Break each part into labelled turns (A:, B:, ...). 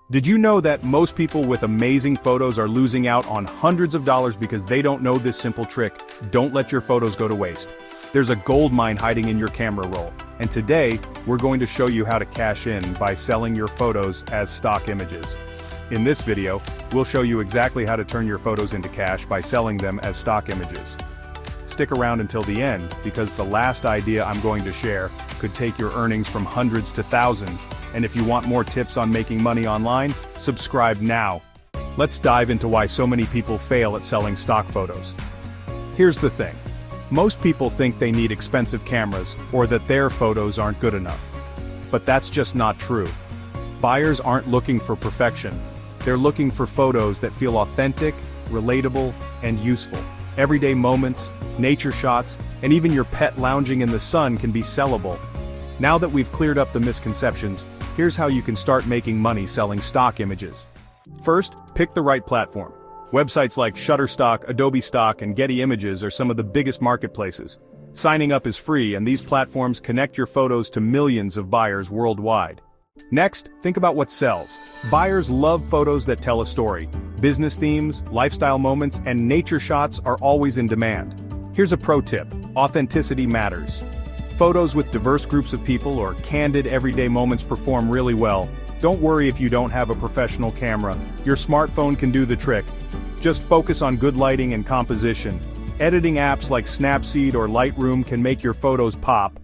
A: Did you know that most people with amazing photos are losing out on hundreds of dollars because they don't know this simple trick? Don't let your photos go to waste. There's a gold mine hiding in your camera roll, and today, we're going to show you how to cash in by selling your photos as stock images. In this video, we'll show you exactly how to turn your photos into cash by selling them as stock images. Stick around until the end, because the last idea I'm going to share could take your earnings from hundreds to thousands, and if you want more tips on making money online, subscribe now. Let's dive into why so many people fail at selling stock photos. Here's the thing. Most people think they need expensive cameras, or that their photos aren't good enough. But that's just not true. Buyers aren't looking for perfection. They're looking for photos that feel authentic, relatable, and useful. Everyday moments, nature shots, and even your pet lounging in the sun can be sellable. Now that we've cleared up the misconceptions, here's how you can start making money selling stock images. First, pick the right platform. Websites like Shutterstock, Adobe Stock, and Getty Images are some of the biggest marketplaces. Signing up is free, and these platforms connect your photos to millions of buyers worldwide. Next, think about what sells. Buyers love photos that tell a story. Business themes, lifestyle moments, and nature shots are always in demand. Here's a pro tip: authenticity matters. Photos with diverse groups of people or candid everyday moments perform really well. Don't worry if you don't have a professional camera. Your smartphone can do the trick. Just focus on good lighting and composition. Editing apps like Snapseed or Lightroom can make your photos pop.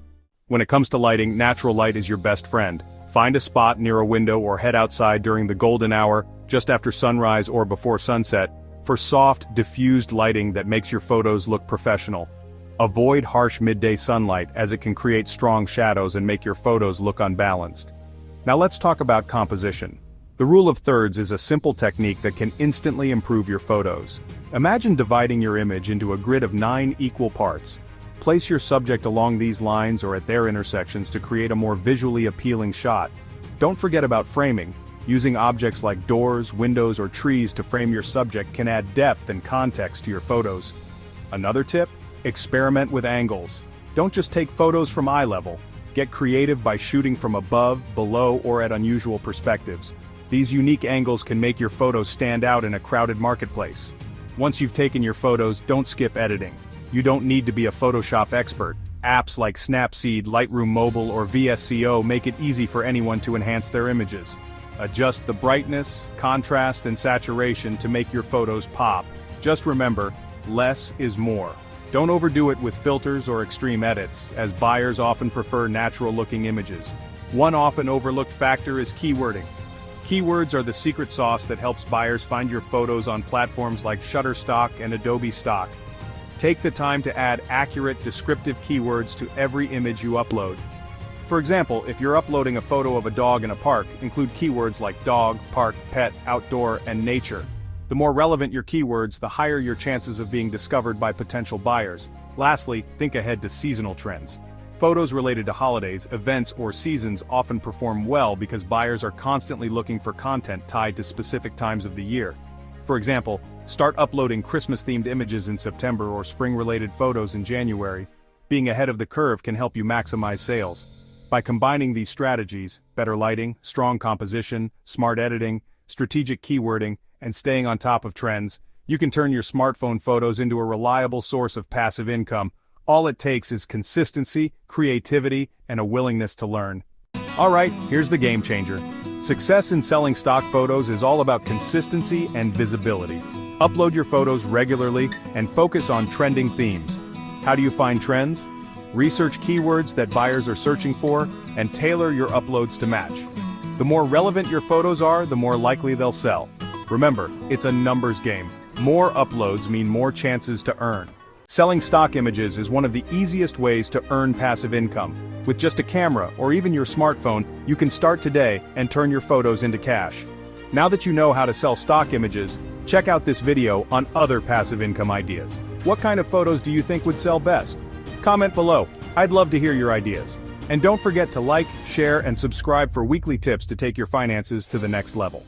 A: When it comes to lighting, natural light is your best friend. Find a spot near a window or head outside during the golden hour, just after sunrise or before sunset, for soft, diffused lighting that makes your photos look professional. Avoid harsh midday sunlight, as it can create strong shadows and make your photos look unbalanced. Now let's talk about composition. The rule of thirds is a simple technique that can instantly improve your photos. Imagine dividing your image into a grid of 9 equal parts. Place your subject along these lines or at their intersections to create a more visually appealing shot. Don't forget about framing. Using objects like doors, windows, or trees to frame your subject can add depth and context to your photos. Another tip? Experiment with angles. Don't just take photos from eye level. Get creative by shooting from above, below, or at unusual perspectives. These unique angles can make your photos stand out in a crowded marketplace. Once you've taken your photos, don't skip editing. You don't need to be a Photoshop expert. Apps like Snapseed, Lightroom Mobile, or VSCO make it easy for anyone to enhance their images. Adjust the brightness, contrast, and saturation to make your photos pop. Just remember, less is more. Don't overdo it with filters or extreme edits, as buyers often prefer natural-looking images. One often overlooked factor is keywording. Keywords are the secret sauce that helps buyers find your photos on platforms like Shutterstock and Adobe Stock. Take the time to add accurate, descriptive keywords to every image you upload. For example, if you're uploading a photo of a dog in a park, include keywords like dog, park, pet, outdoor, and nature. The more relevant your keywords, the higher your chances of being discovered by potential buyers. Lastly, think ahead to seasonal trends. Photos related to holidays, events, or seasons often perform well because buyers are constantly looking for content tied to specific times of the year. For example, start uploading Christmas-themed images in September or spring-related photos in January. Being ahead of the curve can help you maximize sales. By combining these strategies, better lighting, strong composition, smart editing, strategic keywording, and staying on top of trends, you can turn your smartphone photos into a reliable source of passive income. All it takes is consistency, creativity, and a willingness to learn. Alright, here's the game changer. Success in selling stock photos is all about consistency and visibility. Upload your photos regularly and focus on trending themes. How do you find trends? Research keywords that buyers are searching for, and tailor your uploads to match. The more relevant your photos are, the more likely they'll sell. Remember, it's a numbers game. More uploads mean more chances to earn. Selling stock images is one of the easiest ways to earn passive income. With just a camera or even your smartphone, you can start today and turn your photos into cash. Now that you know how to sell stock images, check out this video on other passive income ideas. What kind of photos do you think would sell best? Comment below. I'd love to hear your ideas. And don't forget to like, share, and subscribe for weekly tips to take your finances to the next level.